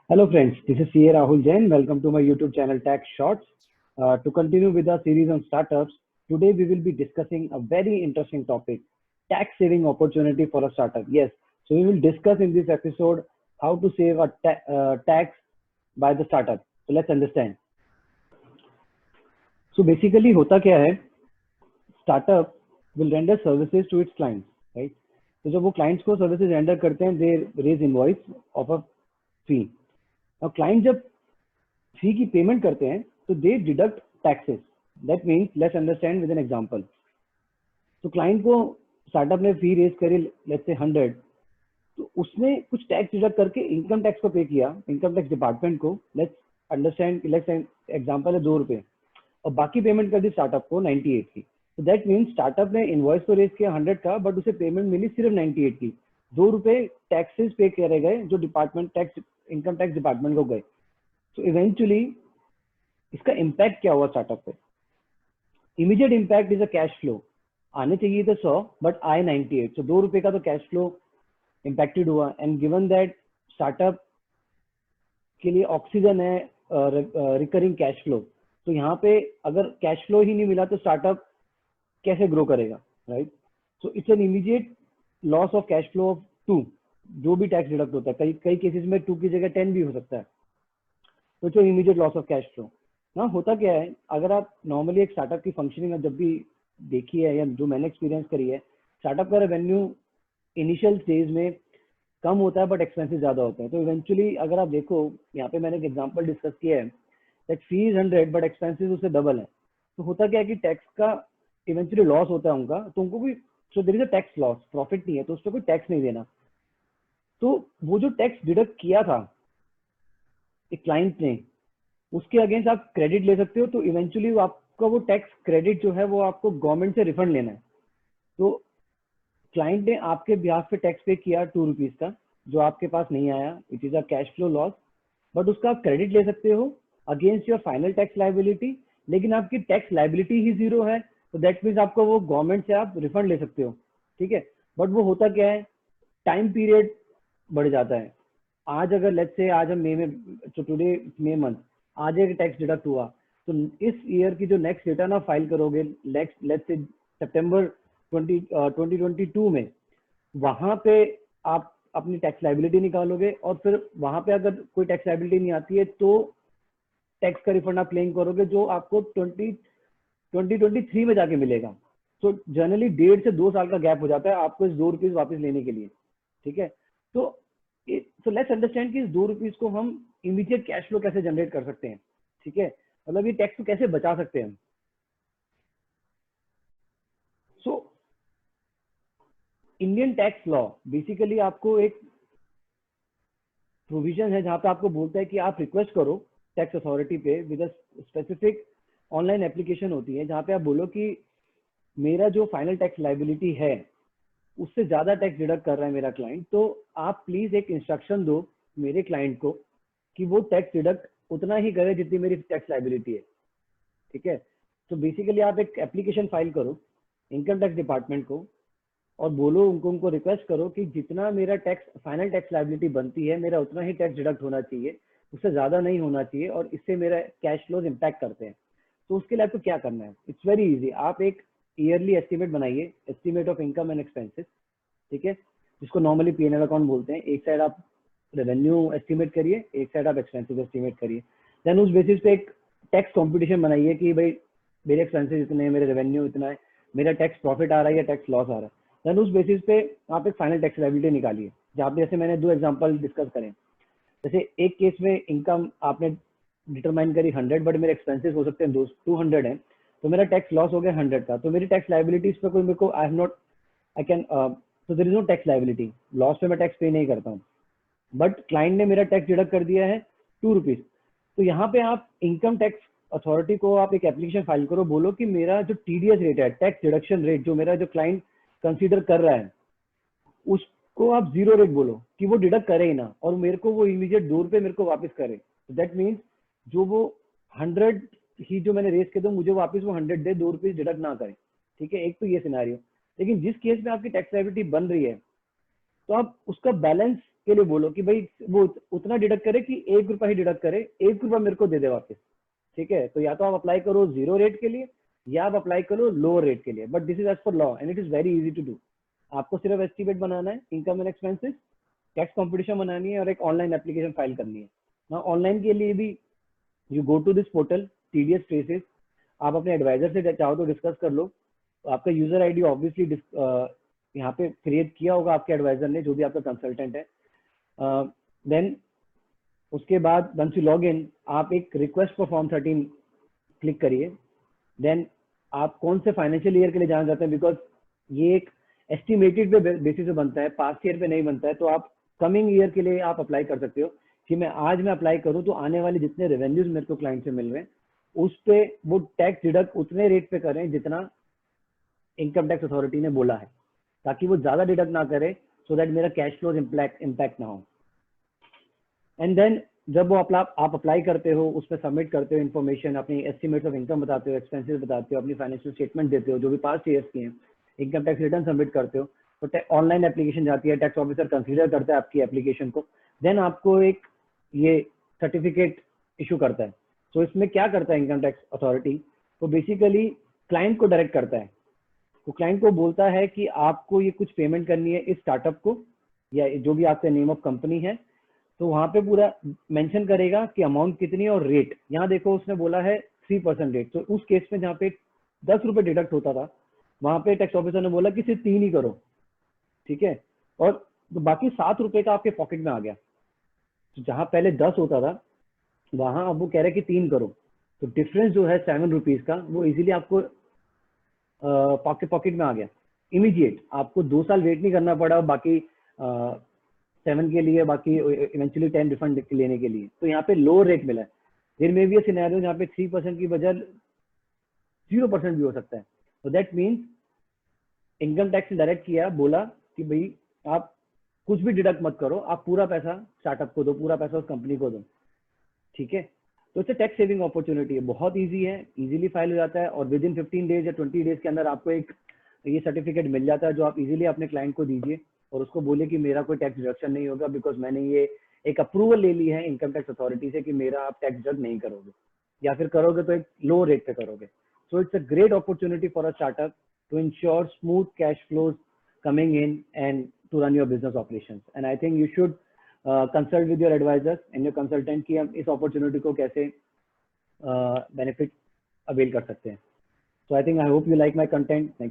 Hello friends, this is CA Rahul Jain. Welcome to my YouTube channel Tax Shorts. To continue with our series on startups, today we will be discussing a very interesting topic, tax saving opportunity for a startup. Yes, so we will discuss in this episode how to save a tax by the startup. So let's understand. So basically होता क्या है, startup will render services to its clients, right? तो जब वो clients को services render करते हैं, they raise invoice of a fee. अब क्लाइंट जब फी की पेमेंट करते हैं तो they deduct taxes. That means let's understand with an example. तो क्लाइंट को स्टार्टअप ने फी रेज करी लेट्स से 100, तो उसने कुछ टैक्स डिडक्ट करके इनकम टैक्स को पे किया, इनकम टैक्स डिपार्टमेंट को. लेट्स अंडरस्टैंड, लेट्स एग्जांपल है 2 रुपए, और बाकी पेमेंट कर दी स्टार्टअप को 98 की. तो दैट मीन्स स्टार्टअप ने इनवॉइस तो रेज किया 100 का, बट उसे पेमेंट मिली सिर्फ 98 की. 2 रुपए टैक्सेस पे करे गए जो department tax, income tax department को गए. तो इवेंचुअली इसका इम्पैक्ट क्या हुआ स्टार्टअप पे? Immediate impact is a cash flow. आने चाहिए थे 100 बट आए 98, तो 2 रुपए का तो कैश फ्लो इम्पैक्टेड हुआ. एंड गिवन दैट स्टार्टअप के लिए ऑक्सीजन है रिकरिंग कैश फ्लो, तो यहाँ पे अगर कैश फ्लो ही नहीं मिला तो स्टार्टअप कैसे ग्रो करेगा, right? So it's an immediate loss of cash flow of 2, जो भी टैक्स डिडक्ट होता है. कई कई केसेस में 2 की जगह 10 भी हो सकता है. तो जो immediate loss of cash flow ना, होता क्या है, अगर आप नॉर्मली एक स्टार्टअप की फंक्शनिंग में जब भी देखी है या जो मैंने एक्सपीरियंस करी है, स्टार्टअप का रेवेन्यू इनिशियल स्टेज में कम होता है बट एक्सपेंसेस ज्यादा होते हैं. तो इवेंचुअली अगर आप देखो, यहाँ पे मैंने एक एग्जांपल डिस्कस किया है that fee is 100 but expenses उससे डबल है. तो होता क्या है कि टैक्स का इवेंचुअली लॉस होता है उनका, तो उनको भी, so there is a tax loss, profit नहीं है तो उस पर कोई टैक्स नहीं देना. तो वो जो टैक्स डिडक्ट किया था एक क्लाइंट ने, उसके अगेंस्ट आप क्रेडिट ले सकते हो. तो इवेंचुअली आपका वो टैक्स क्रेडिट जो है वो आपको गवर्नमेंट से रिफंड लेना है. तो क्लाइंट ने आपके बिहाफ पे टैक्स पे किया 2 रुपीज का, जो आपके पास नहीं आया, it is a cash flow loss, but उसका आप क्रेडिट ले सकते हो against your final tax liability. लेकिन आपकी टैक्स लाइबिलिटी ही जीरो है, तो दैट मीन्स आपको वो गवर्नमेंट से आप रिफंड ले सकते हो, ठीक है. बट वो होता क्या है, टाइम पीरियड बढ़ जाता है. आज अगर लेट्स से आज हम मई में, तो टुडे मई मंथ, आज एक टैक्स डिडक्ट हुआ, तो इस ईयर की जो नेक्स्ट रिटर्न आप फाइल करोगे नेक्स्ट लेट्स से सितंबर 2022 में, वहां पे आप अपनी टैक्स लाइबिलिटी निकालोगे, और फिर वहां पे अगर कोई टैक्स लाइबिलिटी नहीं आती है तो टैक्स का रिफंड आप क्लेम करोगे, जो आपको 2023 में जाके मिलेगा. तो जनरली 1.5 से 2 साल का गैप हो जाता है आपको इस 2 रुपीज वापस लेने के लिए, ठीक है. तो लेट्स अंडरस्टैंड कि इस 2 रुपीज को हम इमीडिएट कैश फ्लो कैसे जनरेट कर सकते हैं, ठीक है. मतलब ये टैक्स को कैसे बचा सकते हैं. So Indian tax law basically आपको एक प्रोविजन है जहां पे आपको बोलता है कि आप रिक्वेस्ट करो टैक्स अथॉरिटी पे विद स्पेसिफिक ऑनलाइन एप्लीकेशन होती है, जहां पे आप बोलो कि मेरा जो फाइनल टैक्स लाइबिलिटी है उससे ज्यादा टैक्स डिडक्ट कर रहा है मेरा क्लाइंट, तो आप प्लीज एक इंस्ट्रक्शन दो मेरे क्लाइंट को कि वो टैक्स डिडक्ट उतना ही करे जितनी मेरी टैक्स लाइबिलिटी है, ठीक है. तो बेसिकली आप एक एप्लीकेशन फाइल करो इनकम टैक्स डिपार्टमेंट को, और बोलो उनको रिक्वेस्ट करो कि जितना मेरा टैक्स फाइनल टैक्स लाइबिलिटी बनती है मेरा उतना ही टैक्स डिडक्ट होना चाहिए, उससे ज्यादा नहीं होना चाहिए, और इससे मेरा कैश फ्लोज इम्पैक्ट करते हैं. तो उसके लिए आपको क्या करना है, इट्स वेरी इजी. आप एक ईयरली एस्टिमेट बनाइए, estimate of income and expenses, ठीक है, जिसको नॉर्मली पीएनएल अकाउंट बोलते हैं. एक साइड आप रेवेन्यू एस्टिमेट करिए, एक साइड आप एक्सपेंसेस एस्टिमेट करिए. देन उस बेसिस पे एक टैक्स कंपटीशन बनाइए कि भाई मेरे एक्सपेंसेस इतने हैं, मेरे रेवेन्यू इतना है, मेरा टैक्स प्रॉफिट आ रहा है या टैक्स लॉस आ रहा है. देन उस बेसिस पे आप एक फाइनल टैक्स लायबिलिटी निकालिए, जहाँ पे जैसे मैंने 2 एग्जांपल डिस्कस करें. जैसे एक केस में इनकम आपने डिटरमाइन करी 100, बट मेरे एक्सपेंसेस हो सकते हैं 200 है, तो मेरा टैक्स लॉस हो गया 100 का, तो मेरी टैक्स लायबिलिटी इस पर कोई मेरे को I have not, I can, तो there is no tax liability, loss पे मैं टैक्स पे नहीं करता हूँ. बट क्लाइंट ने मेरा टैक्स डिडक्ट कर दिया है 2 रुपीज. तो यहाँ पे आप इनकम टैक्स अथॉरिटी को आप एक एप्लीकेशन फाइल करो, बोलो कि मेरा जो टीडीएस रेट है, टैक्स डिडक्शन रेट, जो मेरा जो क्लाइंट कंसीडर कर रहा है, उसको आप 0 रेट बोलो कि वो डिडक्ट करे ही ना, और मेरे को वो इमीडिएट 2 रुपए मेरे को वापस करे. दैट मीन्स जो वो 100 ही जो मैंने रेस के दो, मुझे वापस वो 100 दे, 2 रुपीज डिडक्ट ना करे, ठीक है. एक तो ये सिनेरियो. लेकिन जिस केस में आपकी टैक्स लायबिलिटी बन रही है, तो आप उसका बैलेंस उसके लिए बोलो कि भाई वो उतना डिडक्ट करे कि 1 रुपया ही डिडक्ट करे, 1 रुपया मेरे को दे दे वापस, ठीक है। तो या तो आप अप्लाई करो 0 रेट के लिए या आप अप्लाई करो लो रेट के लिए, but this is as per law and it is very easy to do. आपको सिर्फ एस्टिमेट बनाना है, income and expenses, tax competition बनानी है और एक ऑनलाइन एप्लीकेशन फाइल करनी है ना। ऑनलाइन के लिए भी you go to this portal TDS traces, आप अपने एडवाइजर से चाहो तो डिस्कस कर लो। तो आपका यूजर आईडी ऑब्वियसली यहाँ पे क्रिएट किया होगा आपके एडवाइजर ने, जो भी आपका कंसल्टेंट है। देन उसके बाद वंस यू लॉग इन, आप एक रिक्वेस्ट फॉर फॉर्म 13 क्लिक करिए। देन आप कौन से फाइनेंशियल ईयर के लिए जाना चाहते हैं, बिकॉज ये एक एस्टिमेटेड पे बेसिस पे बनता है, पास्ट ईयर पे नहीं बनता है। तो आप कमिंग ईयर के लिए आप अप्लाई कर सकते हो कि मैं अप्लाई करूं तो आने वाले जितने रेवेन्यूज मेरे को क्लाइंट से मिल रहे हैं उस पे वो टैक्स डिडक्ट उतने रेट पे करें जितना इनकम टैक्स अथॉरिटी ने बोला है, ताकि वो ज्यादा डिडक्ट ना करे, सो दैट मेरा कैश फ्लो इम्पैक्ट ना हो। एंड देन जब वो आप अप्लाई करते हो, उसमें सबमिट करते हो इन्फॉर्मेशन, अपनी एस्टिमेट्स ऑफ इनकम बताते हो, एक्सपेंसेस बताते हो, अपनी फाइनेंशियल स्टेटमेंट देते हो जो भी पास्ट ईयर्स की हैं, इनकम टैक्स रिटर्न सबमिट करते हो, तो ऑनलाइन एप्लीकेशन जाती है, टैक्स ऑफिसर कंसीडर करता है आपकी एप्लीकेशन को। देन आपको एक ये सर्टिफिकेट इशू करता है। तो इसमें क्या करता है इनकम टैक्स अथॉरिटी, तो बेसिकली क्लाइंट को डायरेक्ट करता है। तो क्लाइंट को बोलता है कि आपको ये कुछ पेमेंट करनी है इस स्टार्टअप को, या जो भी आपका नेम ऑफ कंपनी है, तो वहां पे पूरा मेंशन करेगा कि अमाउंट कितनी है और रेट। यहाँ देखो उसने बोला है 3% रेट, तो उस केस में जहाँ पे 10 रुपए डिडक्ट होता था, वहां पे टैक्स ऑफिसर ने बोला कि सिर्फ 3 ही करो, ठीक है। और तो बाकी 7 रुपए का आपके पॉकेट में आ गया। तो जहां पहले 10 होता था वहां अब वो कह रहे कि 3 करो, तो डिफरेंस जो है 7 रुपीज का वो इजीली आपको पॉकेट में आ गया इमीडिएट। आपको 2 साल वेट नहीं करना पड़ा बाकी 7 के लिए, बाकी इवेंचुअली 10 रिफंड लेने के लिए। तो यहाँ पे लो रेट मिला है। There may be a scenario जहाँ पे 3% की बजाय 0% भी हो सकता है। तो दैट मीन्स इनकम टैक्स ने डायरेक्ट किया, बोला कि भाई आप कुछ भी डिडक्ट मत करो, आप पूरा पैसा स्टार्टअप को दो, पूरा पैसा उस कंपनी को दो, ठीक है। तो इससे टैक्स सेविंग अपॉर्चुनिटी है, बहुत इजी है, इजीली फाइल हो जाता है और विद इन 15 डेज या 20 डेज के अंदर आपको एक ये सर्टिफिकेट मिल जाता है, जो आप इजीली अपने क्लाइंट को दीजिए और उसको बोले कि मेरा कोई टैक्स डिडक्शन नहीं होगा, बिकॉज मैंने ये एक अप्रूवल ले ली है इनकम टैक्स अथॉरिटी से कि मेरा आप टैक्स डिडक्ट नहीं करोगे, या फिर करोगे तो एक लो रेट पे करोगे। So it's a great opportunity for a startup to ensure smooth cash flows coming in and to run your business operations. And I think you should consult with your advisors and your consultant कि हम इस opportunity को कैसे benefit avail कर सकते हैं. So I think I hope you like my content. Thank you.